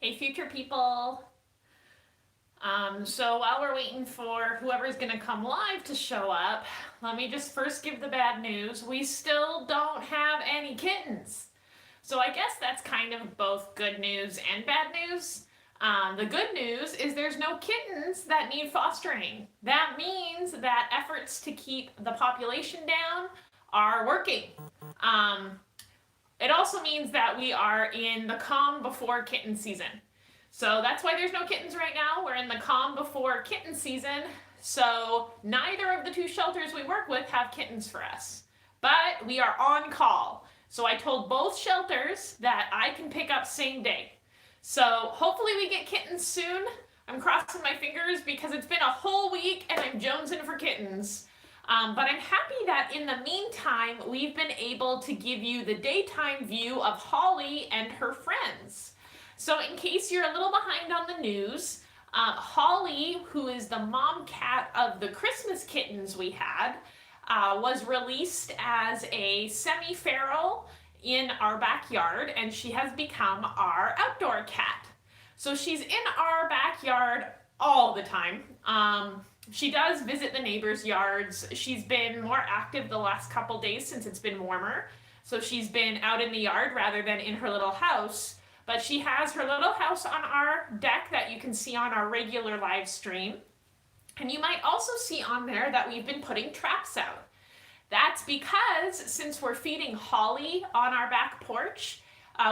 Hey, future people. So while we're waiting for whoever's gonna come live to show up, let me just first give the bad news. We still don't have any kittens. So I guess that's kind of both good news and bad news. The good news is there's no kittens that need fostering. That means that efforts to keep the population down are working. It also means that we are in the calm before kitten season. So that's why there's no kittens right now. We're in the calm before kitten season. So neither of the two shelters we work with have kittens for us. But we are on call. So I told both shelters that I can pick up same day. So hopefully we get kittens soon. I'm crossing my fingers because it's been a whole week and I'm jonesing for kittens. But I'm happy that in the meantime, we've been able to give you the daytime view of Holly and her friends. So in case you're a little behind on the news, Holly, who is the mom cat of the Christmas kittens we had, was released as a semi-feral in our backyard, and she has become our outdoor cat. So she's in our backyard all the time. She does visit the neighbors' yards. She's been more active the last couple days since it's been warmer. So she's been out in the yard rather than in her little house. But she has her little house on our deck that you can see on our regular live stream. And you might also see on there that we've been putting traps out. That's because since we're feeding Holly on our back porch,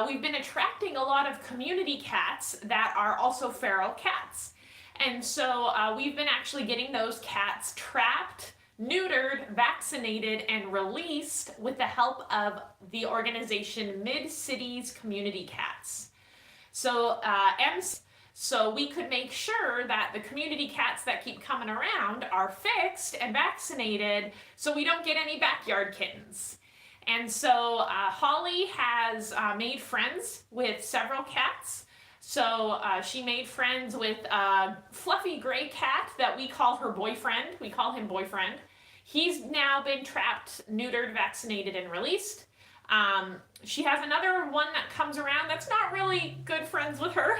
we've been attracting a lot of community cats that are also feral cats. And so we've been actually getting those cats trapped, neutered, vaccinated, and released with the help of the organization Mid-Cities Community Cats. So we could make sure that the community cats that keep coming around are fixed and vaccinated so we don't get any backyard kittens. And so Holly has made friends with several cats. So she made friends with a fluffy gray cat that we call her boyfriend. We call him boyfriend. He's now been trapped, neutered, vaccinated, and released. She has another one that comes around that's not really good friends with her.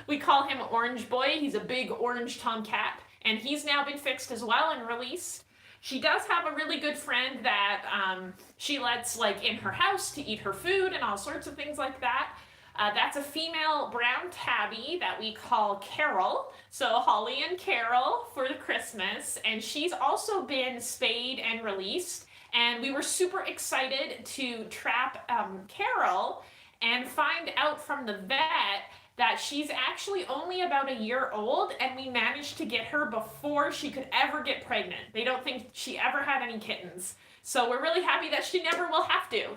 We call him Orange Boy. He's a big orange tomcat, and he's now been fixed as well and released. She does have a really good friend that she lets in her house to eat her food and all sorts of things like that. That's a female brown tabby that we call Carol. So Holly and Carol for the Christmas, and she's also been spayed and released. And we were super excited to trap Carol and find out from the vet that she's actually only about a year old, and we managed to get her before she could ever get pregnant. They don't think she ever had any kittens. So we're really happy that she never will have to.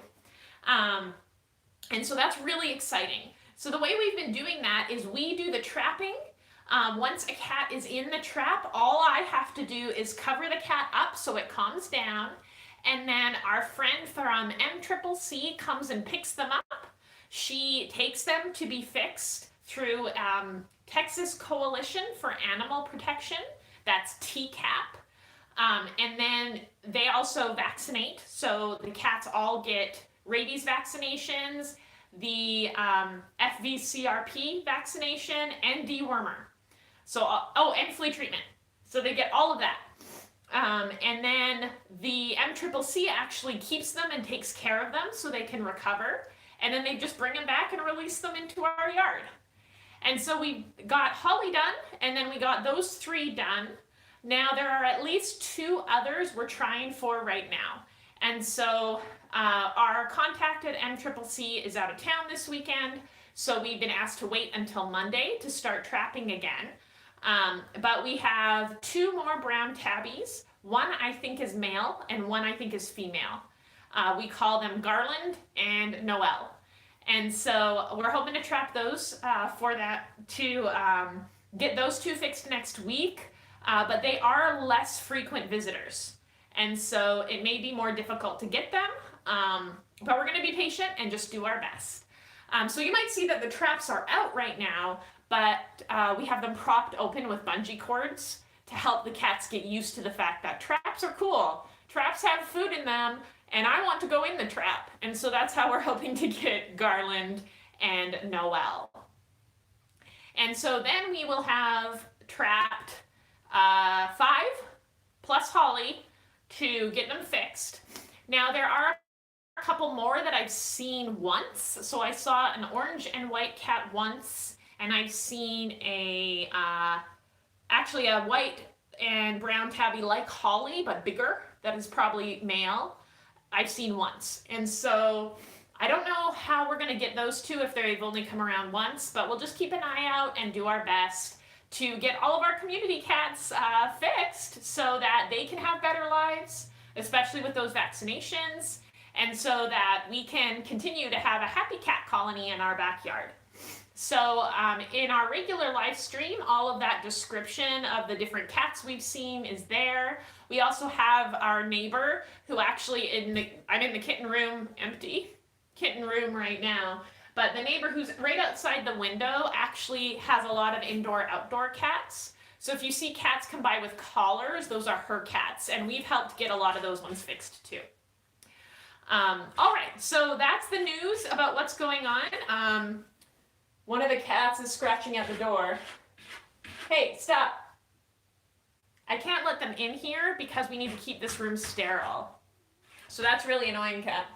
And so that's really exciting. So the way we've been doing that is we do the trapping. Once a cat is in the trap, all I have to do is cover the cat up so it calms down. And then our friend from MCCC comes and picks them up. She takes them to be fixed through Texas Coalition for Animal Protection. That's TCAP. And then they also vaccinate. So the cats all get rabies vaccinations, the FVCRP vaccination, and dewormer. So, and flea treatment. So they get all of that. And then the MCCC actually keeps them and takes care of them so they can recover. And then they just bring them back and release them into our yard. And so we got Holly done, and then we got those 3 done. Now there are at least 2 others we're trying for right now. And so our contact at MCCC is out of town this weekend, so we've been asked to wait until Monday to start trapping again. But we have 2 more brown tabbies. One I think is male and one I think is female. We call them Garland and Noel. And so we're hoping to trap those to get those 2 fixed next week. But they are less frequent visitors. And so it may be more difficult to get them, but we're going to be patient and just do our best. So you might see that the traps are out right now, but we have them propped open with bungee cords to help the cats get used to the fact that traps are cool. Traps have food in them, and I want to go in the trap. And so that's how we're hoping to get Garland and Noel. And so then we will have trapped 5 plus Holly to get them fixed. Now there are a couple more that I've seen once. So I saw an orange and white cat once, and I've seen a actually a white and brown tabby like Holly, but bigger. That is probably male. I've seen once. And so I don't know how we're going to get those two if they've only come around once, but we'll just keep an eye out and do our best to get all of our community cats fixed so that they can have better lives, especially with those vaccinations, and so that we can continue to have a happy cat colony in our backyard. So in our regular live stream, all of that description of the different cats we've seen is there. We also have our neighbor who actually, I'm in the kitten room, empty kitten room right now, but the neighbor who's right outside the window actually has a lot of indoor-outdoor cats. So if you see cats come by with collars, those are her cats, and we've helped get a lot of those ones fixed too. All right, so that's the news about what's going on. One of the cats is scratching at the door. Hey, stop. I can't let them in here because we need to keep this room sterile. So that's really annoying, cat.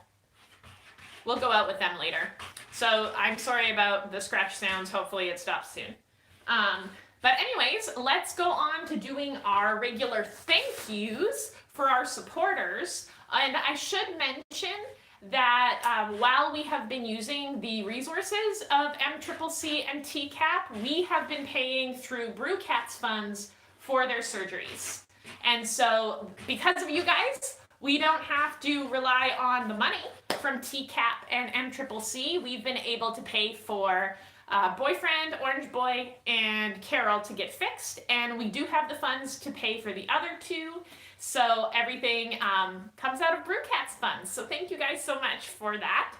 We'll go out with them later. So I'm sorry about the scratch sounds. Hopefully it stops soon. But anyways, let's go on to doing our regular thank yous for our supporters. And I should mention that while we have been using the resources of MCCC and TCAP, we have been paying through Bru Cats funds for their surgeries. And so because of you guys, we don't have to rely on the money from TCAP and MCCC. We've been able to pay for Boyfriend, Orange Boy, and Carol to get fixed, and we do have the funds to pay for the other two. So everything comes out of Bru Cats funds. So thank you guys so much for that.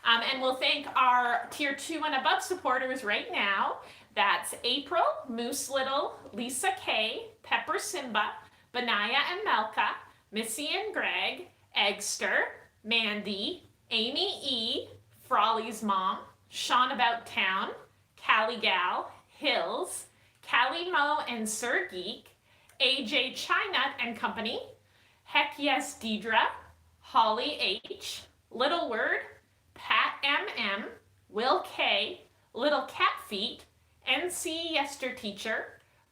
And we'll thank our tier 2 and above supporters right now. That's April, Mooselittle, LisaK, PepperSimba, Benaiah and Malka, Missy and Greg, Eggster, Mandy, Amy E, Frolly's mom, Shawnabouttown, CaliGal, Hils, CallieMo and SirGeek, AJChainut&Co, heckyesdeidre, HollyH, littleword, pattmm, WillK, littlecatfeet, NCYesterteacher,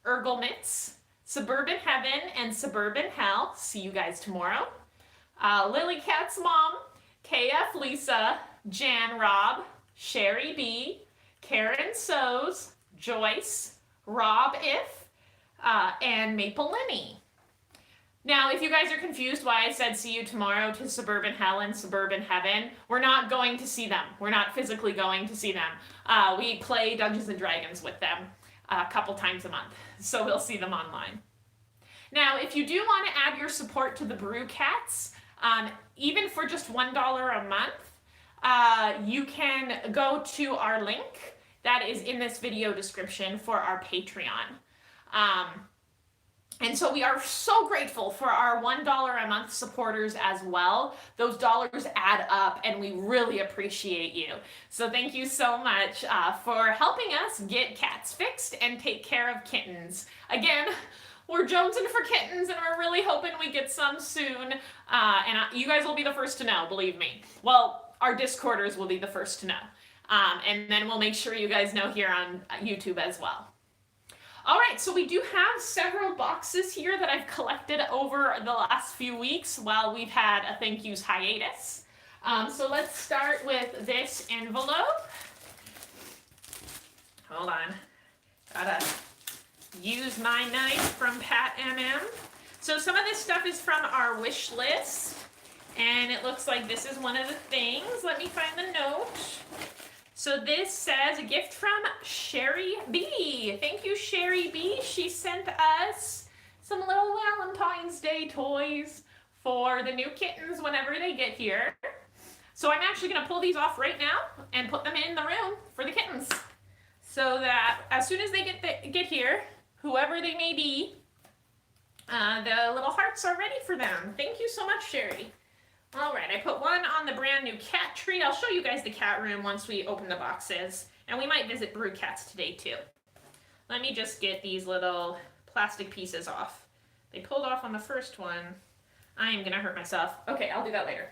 erglmitz, SuburbanHeaven and SuburbanHell. See you guys tomorrow. Lilycatsmom, KFLisa, janrob, Sherry B, Karen Sows, Joyce, Rob If, and Maple Lemmy. Now, if you guys are confused why I said see you tomorrow to SuburbanHell and SuburbanHeaven, we're not going to see them. We're not physically going to see them. We play Dungeons & Dragons with them a couple times a month, so we'll see them online. Now, if you do want to add your support to the Bru Cats, even for just $1 a month, you can go to our link that is in this video description for our Patreon. And so we are so grateful for our $1 a month supporters as well. Those dollars add up and we really appreciate you. So thank you so much for helping us get cats fixed and take care of kittens. Again, we're jonesing for kittens and we're really hoping we get some soon. And you guys will be the first to know, believe me. Well, our Discorders will be the first to know. And then we'll make sure you guys know here on YouTube as well. All right, so we do have several boxes here that I've collected over the last few weeks while we've had a thank yous hiatus. So let's start with this envelope. Hold on, gotta use my knife from pattmm. So some of this stuff is from our wish list, and it looks like this is one of the things. Let me find the note. So this says a gift from Sherry B. Thank you, Sherry B. She sent us some little Valentine's Day toys for the new kittens whenever they get here. So I'm actually going to pull these off right now and put them in the room for the kittens, so that as soon as they get here, whoever they may be, the little hearts are ready for them. Thank you so much, Sherry. All right, I put one on the brand new cat tree. I'll show you guys the cat room once we open the boxes. And we might visit Bru Cats today too. Let me just get these little plastic pieces off. They pulled off on the first one. I am gonna hurt myself. Okay, I'll do that later.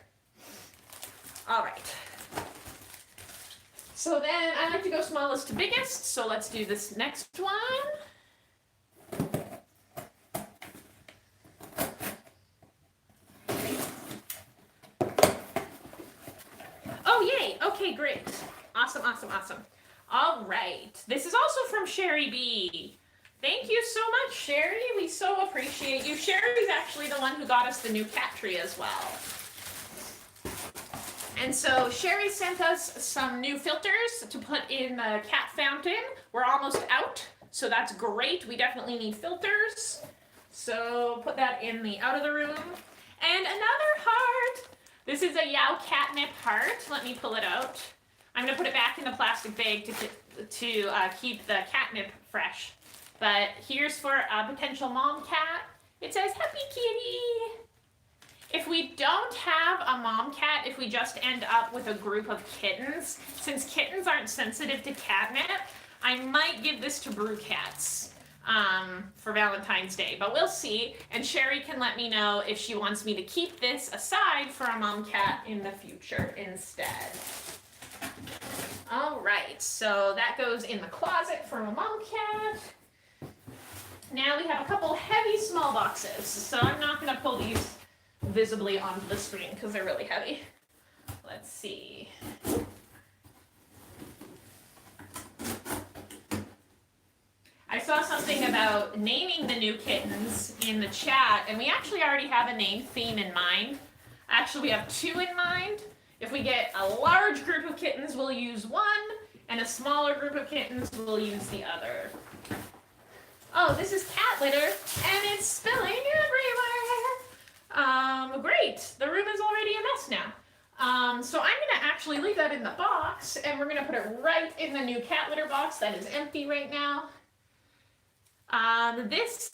All right. So then I like to go smallest to biggest, so let's do this next one. Oh, yay! Okay, great. Awesome, awesome, awesome. All right. This is also from Sherry B. Thank you so much, Sherry. We so appreciate you. Sherry's actually the one who got us the new cat tree as well. And so Sherry sent us some new filters to put in the cat fountain. We're almost out, so that's great. We definitely need filters. So put that in the out of the room. And another heart. This is a Yow catnip heart. Let me pull it out. I'm gonna put it back in the plastic bag to keep the catnip fresh. But here's for a potential mom cat. It says, "Happy kitty." If we don't have a mom cat, if we just end up with a group of kittens, since kittens aren't sensitive to catnip, I might give this to Bru Cats for Valentine's Day, but we'll see. And Sherry can let me know if she wants me to keep this aside for a mom cat in the future instead. All right, so that goes in the closet for a mom cat. Now we have a couple heavy small boxes, so I'm not going to pull these visibly onto the screen because they're really heavy. Let's see. I saw something about naming the new kittens in the chat, and we actually already have a name theme in mind. Actually, we have two in mind. If we get a large group of kittens, we'll use one, and a smaller group of kittens, we'll use the other. Oh, this is cat litter, and it's spilling everywhere. Great. The room is already a mess now. So I'm going to actually leave that in the box, and we're going to put it right in the new cat litter box that is empty right now. This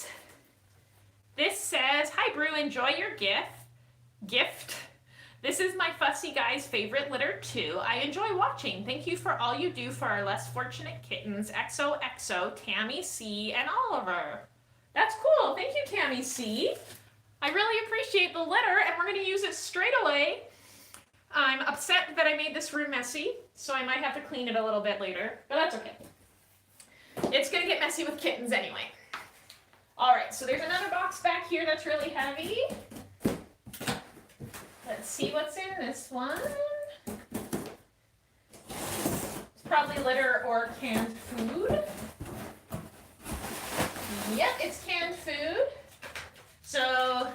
says, "Hi, Bru, enjoy your gift. This is my fussy guy's favorite litter too. I enjoy watching. Thank you for all you do for our less fortunate kittens. XOXO, Tammy C, and Oliver." That's cool. Thank you, Tammy C. I really appreciate the litter, and we're going to use it straight away. I'm upset that I made this room messy, so I might have to clean it a little bit later, but that's okay. It's going to get messy with kittens anyway. All right, so there's another box back here that's really heavy. Let's see what's in this one. It's probably litter or canned food. Yep, it's canned food. So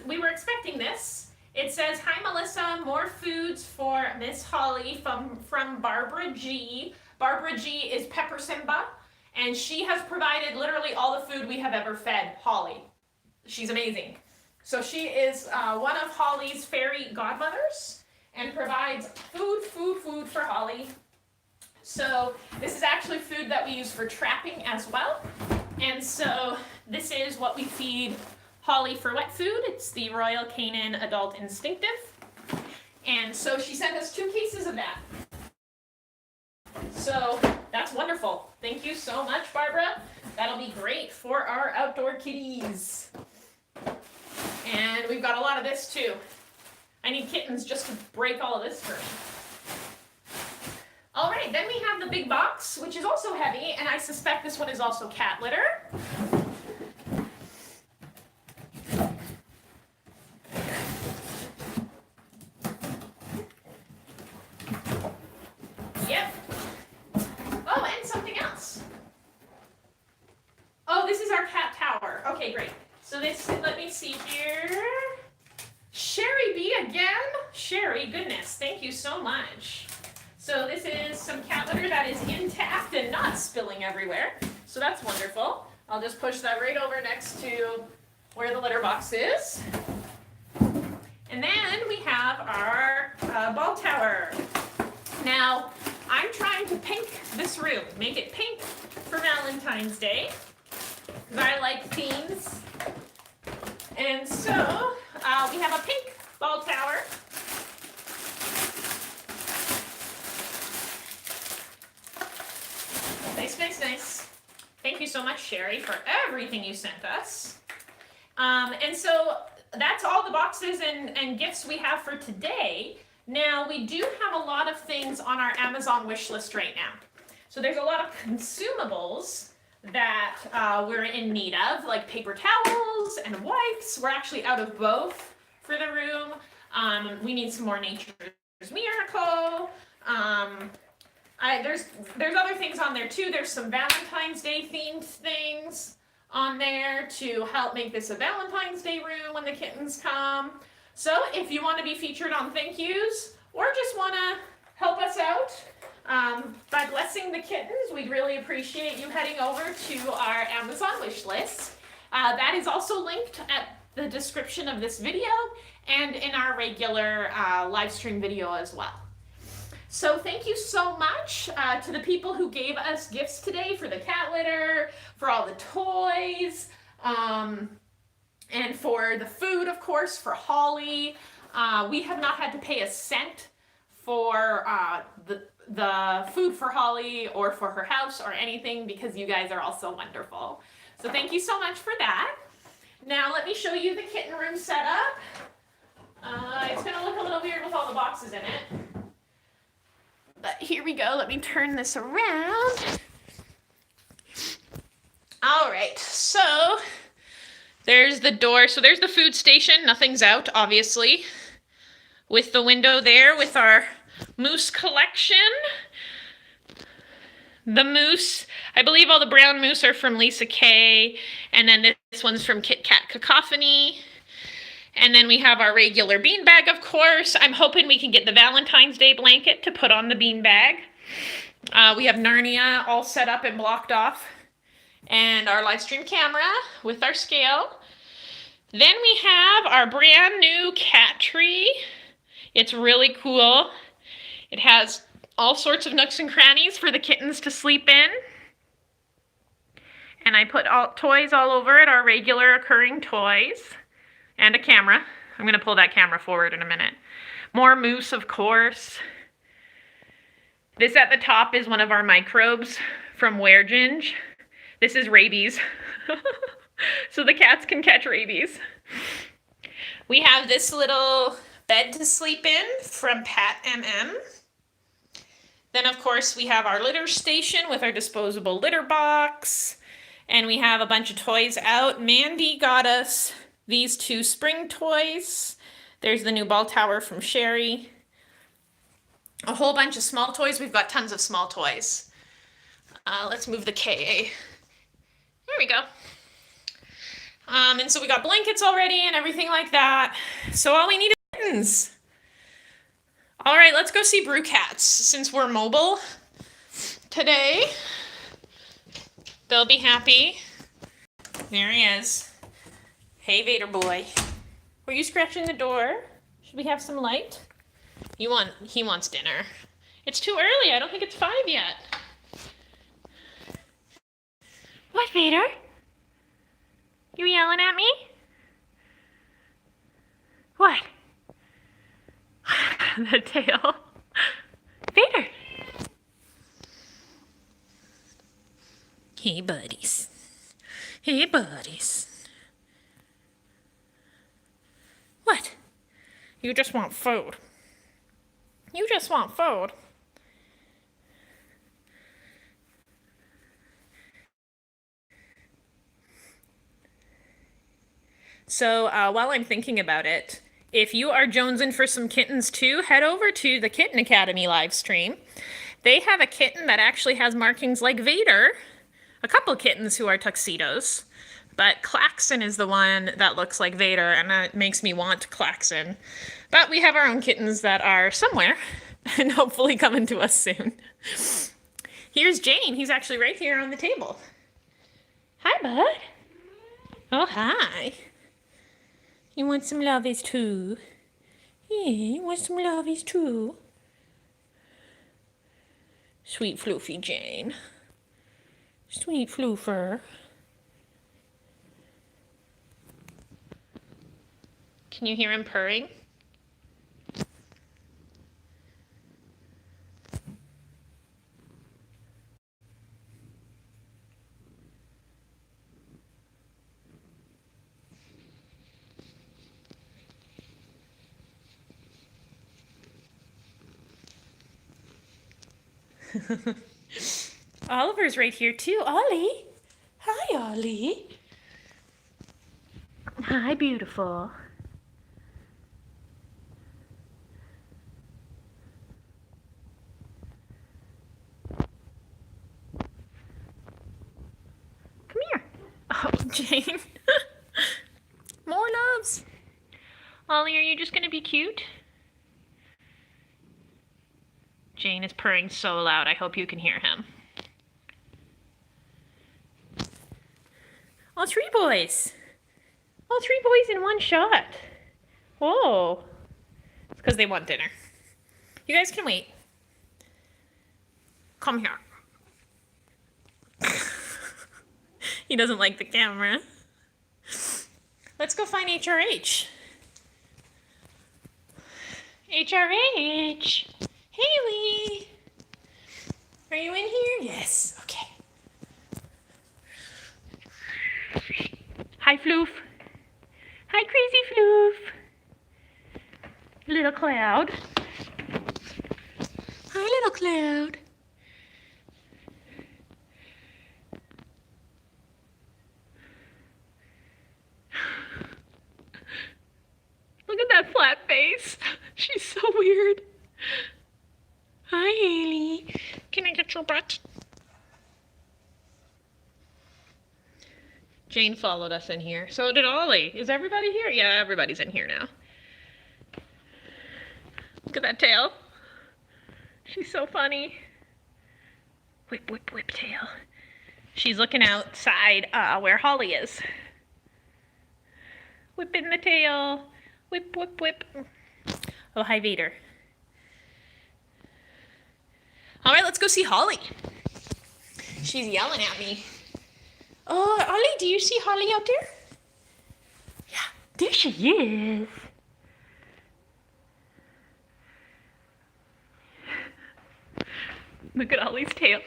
we were expecting this. It says, "Hi Melissa, more foods for Miss Holly from Barbara G." Barbara G is PepperSimba, and she has provided literally all the food we have ever fed Holly. She's amazing. So she is one of Holly's fairy godmothers and provides food for Holly. So this is actually food that we use for trapping as well. And so this is what we feed Holly for wet food. It's the Royal Canin Adult Instinctive. And so she sent us 2 cases of that. So that's wonderful. Thank you so much, Barbara. That'll be great for our outdoor kitties. And we've got a lot of this too. I need kittens just to break all of this for me. All right, then we have the big box, which is also heavy, and I suspect this one is also cat litter. Yep. Oh, and something else. Oh, this is our cat tower. Okay, great. So this, let me see here. Sherry B again? Sherry, goodness, thank you so much. So this is some cat litter that is intact and not spilling everywhere. So that's wonderful. I'll just push that right over next to where the litter box is. And then we have our ball tower. Now, I'm trying to pink this room, make it pink for Valentine's Day, because I like themes. And so we have a pink ball tower. Nice, nice, nice. Thank you so much, Sherry, for everything you sent us. And so that's all the boxes and gifts we have for today. Now, we do have a lot of things on our Amazon wish list right now. So there's a lot of consumables that we're in need of, like paper towels and wipes. We're actually out of both for the room. We need some more Nature's Miracle. There's other things on there too. There's some Valentine's Day themed things on there to help make this a Valentine's Day room when the kittens come. So if you want to be featured on thank yous or just want to help us out by blessing the kittens, we'd really appreciate you heading over to our Amazon wish list. That is also linked at the description of this video and in our regular live stream video as well. So thank you so much to the people who gave us gifts today for the cat litter, for all the toys, and for the food, of course, for Holly. We have not had to pay a cent for the food for Holly or for her house or anything because you guys are all so wonderful. So thank you so much for that. Now let me show you the kitten room setup. It's going to look a little weird with all the boxes in it. But here we go. Let me turn this around. All right, so there's the door. So there's the food station. Nothing's out, obviously. With the window there with our moose collection. The moose, I believe all the brown moose are from LisaK. And then this one's from Kit Kat Cacophony. And then we have our regular beanbag, of course. I'm hoping we can get the Valentine's Day blanket to put on the beanbag. We have Narnia all set up and blocked off. And our live stream camera with our scale. Then we have our brand new cat tree. It's really cool. It has all sorts of nooks and crannies for the kittens to sleep in. And I put toys all over it, our regular occurring toys. And a camera. I'm going to pull that camera forward in a minute. More moose, of course. This at the top is one of our microbes from Wereginge. This is rabies. So the cats can catch rabies. We have this little bed to sleep in from pattmm. Then, of course, we have our litter station with our disposable litter box. And we have a bunch of toys out. Mandy got us these two spring toys. There's the new ball tower from Sherry. A whole bunch of small toys. We've got tons of small toys. Let's move the KA. There we go. And so we got blankets already and everything like that. So all we need is kittens. All right, let's go see Bru Cats. Since we're mobile today, they'll be happy. There he is. Hey, Vader boy. Were you scratching the door? Should we have some light? He wants dinner. It's too early. I don't think it's 5 yet. What, Vader? You yelling at me? What? The tail. Vader. Hey, buddies. Hey, buddies. What? You just want food. You just want food. So while I'm thinking about it, if you are jonesing for some kittens too, head over to the Kitten Academy live stream. They have a kitten that actually has markings like Vader. A couple kittens who are tuxedos. But Klaxon is the one that looks like Vader, and that makes me want Klaxon. But we have our own kittens that are somewhere, and hopefully coming to us soon. Here's Jane. He's actually right here on the table. Hi, bud. Oh, hi. You want some lovies too? Yeah, you want some lovies too? Sweet floofy Jane. Sweet floofer. Can you hear him purring? Oliver's right here too. Ollie. Hi, Ollie. Hi, beautiful. Come here. Oh, Jane. More loves. Ollie, are you just going to be cute? Jane is purring so loud. I hope you can hear him. All three boys. All three boys in one shot. Whoa. It's because they want dinner. You guys can wait. Come here. He doesn't like the camera. Let's go find HRH. HRH. Haley. Are you in here? Yes. Okay. Hi, Floof. Hi, Crazy Floof. Little cloud. Hi, little cloud. Look at that flat face. She's so weird. Hi, Haley. Can I get your butt? Jane followed us in here. So did Ollie. Is everybody here? Yeah, everybody's in here now. Look at that tail. She's so funny. Whip, whip, whip tail. She's looking outside where Holly is. Whipping the tail. Whip, whip, whip. Oh, hi, Vader. All right, let's go see Holly. She's yelling at me. Oh, Ollie, do you see Holly out there? Yeah, there she is. Look at Ollie's tail.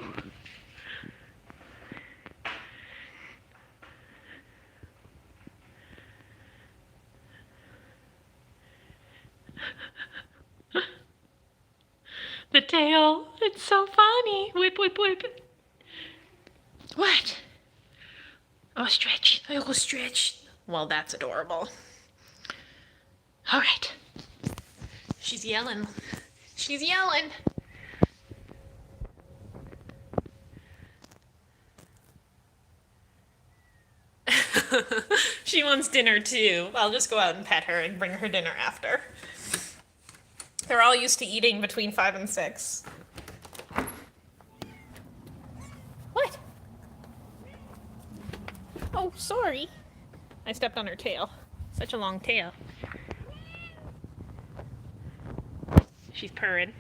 The tail, it's so funny. Whip, whip, whip. What? Oh, stretch. Oh, stretch. Well, that's adorable. All right. She's yelling. She's yelling. She wants dinner too. I'll just go out and pet her and bring her dinner after. They're all used to eating between 5 and 6. What? Oh, sorry. I stepped on her tail. Such a long tail. She's purring.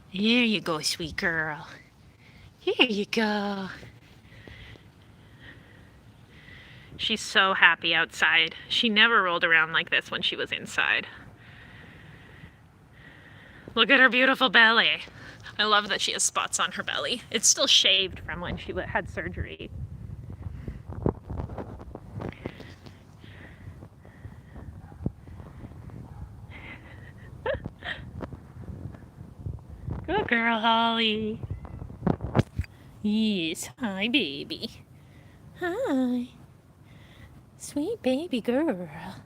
Here you go, sweet girl. Here you go. She's so happy outside. She never rolled around like this when she was inside. Look at her beautiful belly. I love that she has spots on her belly. It's still shaved from when she had surgery. Good girl, Holly. Yes, hi, baby. Hi. Sweet baby girl.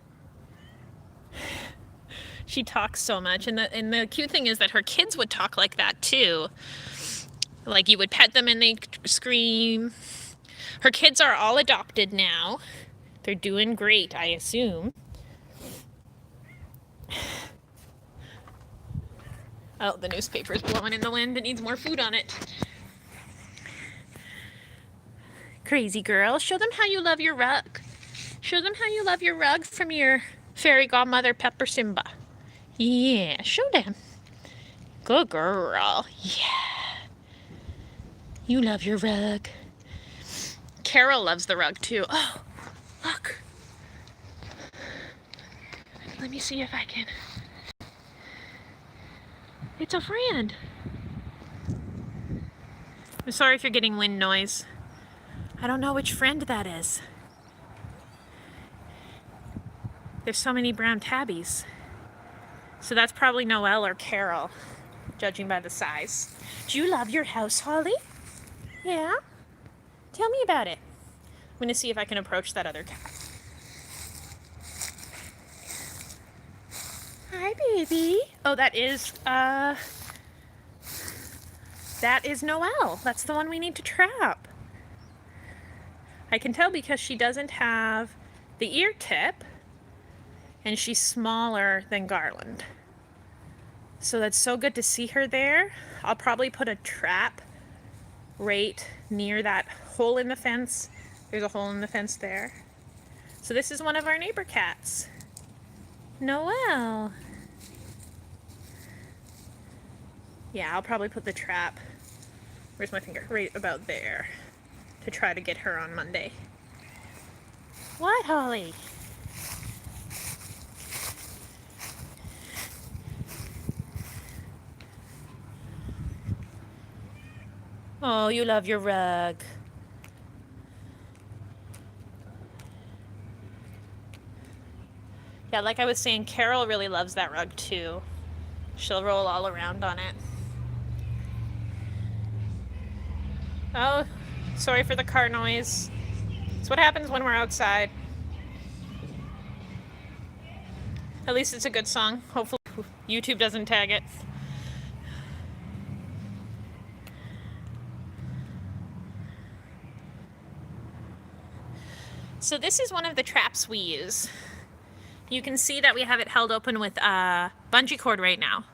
She talks so much, and the cute thing is that her kids would talk like that too. Like you would pet them and they'd scream. Her kids are all adopted now. They're doing great, I assume. Oh, the newspaper's blowing in the wind. It needs more food on it. Crazy girl. Show them how you love your rug. Show them how you love your rug from your fairy godmother, PepperSimba. Yeah, show them. Good girl. Yeah. You love your rug. Carol loves the rug too. Oh, look. Let me see if I can. It's a friend. I'm sorry if you're getting wind noise. I don't know which friend that is. There's so many brown tabbies. So that's probably Noelle or Carol, judging by the size. Do you love your house, Holly? Yeah? Tell me about it. I'm going to see if I can approach that other cat. Hi, baby. Oh, that is Noelle. That's the one we need to trap. I can tell because she doesn't have the ear tip, and she's smaller than Garland. So that's so good to see her there. I'll probably put a trap right near that hole in the fence. There's a hole in the fence there. So this is one of our neighbor cats, Noelle. Yeah, I'll probably put the trap, where's my finger? Right about there, to try to get her on Monday. What, Holly? Oh, you love your rug. Yeah, like I was saying, Carol really loves that rug too. She'll roll all around on it. Oh, sorry for the car noise. It's what happens when we're outside. At least it's a good song. Hopefully YouTube doesn't tag it. So this is one of the traps we use. You can see that we have it held open with a bungee cord right now.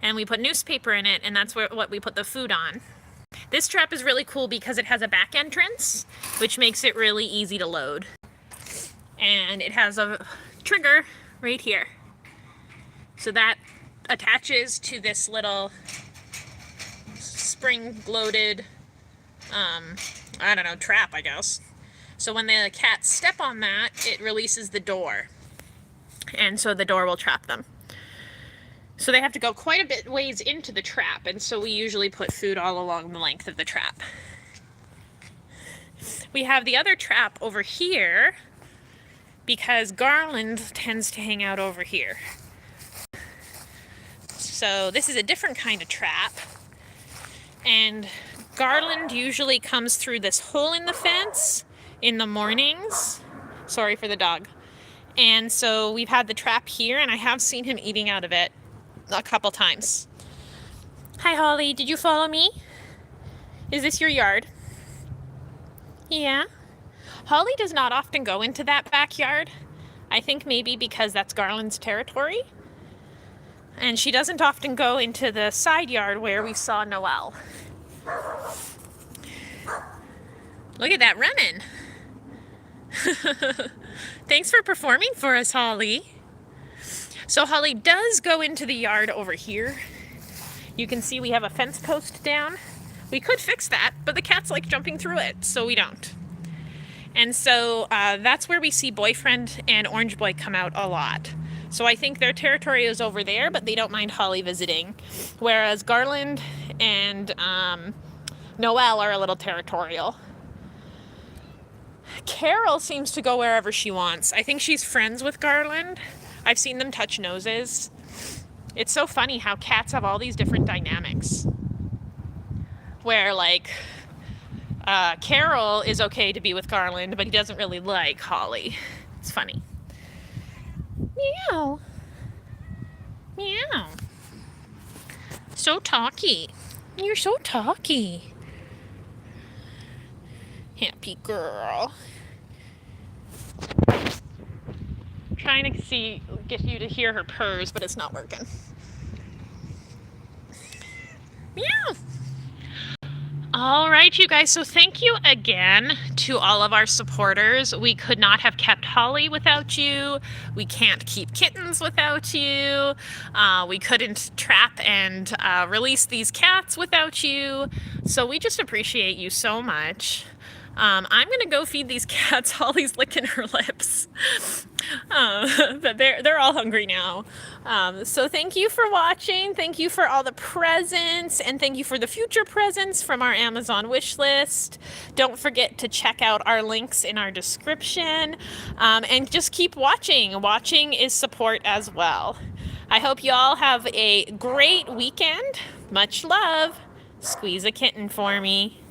And we put newspaper in it, and that's what we put the food on. This trap is really cool because it has a back entrance, which makes it really easy to load. And it has a trigger right here. So that attaches to this little spring-loaded, I don't know, trap, I guess. So when the cats step on that, it releases the door. And so the door will trap them. So they have to go quite a bit ways into the trap, and so we usually put food all along the length of the trap. We have the other trap over here because Garland tends to hang out over here. So this is a different kind of trap, and Garland usually comes through this hole in the fence in the mornings. Sorry for the dog. And so we've had the trap here, and I have seen him eating out of it a couple times. Hi, Holly. Did you follow me? Is this your yard? Yeah. Holly does not often go into that backyard. I think maybe because that's Garland's territory. And she doesn't often go into the side yard where we saw Noelle. Look at that running. Thanks for performing for us, Holly. So Holly does go into the yard over here. You can see we have a fence post down. We could fix that, but the cats like jumping through it, so we don't. And so that's where we see Boyfriend and Orange Boy come out a lot. So I think their territory is over there, but they don't mind Holly visiting. Whereas Garland and Noelle are a little territorial. Carol seems to go wherever she wants. I think she's friends with Garland. I've seen them touch noses. It's so funny how cats have all these different dynamics. Where, like, Carol is okay to be with Garland, but he doesn't really like Holly. It's funny. Meow. Meow. So talky. You're so talky. Happy girl. Trying to get you to hear her purrs, but it's not working. Meow. All right, you guys, so thank you again to all of our supporters. We could not have kept Holly without you. We can't keep kittens without you. We couldn't trap and release these cats without you. So we just appreciate you so much. I'm gonna go feed these cats. Holly's licking her lips. But they're all hungry now. So thank you for watching. Thank you for all the presents, and thank you for the future presents from our Amazon wish list. Don't forget to check out our links in our description, and just keep watching. Watching is support as well. I hope you all have a great weekend. Much love. Squeeze a kitten for me.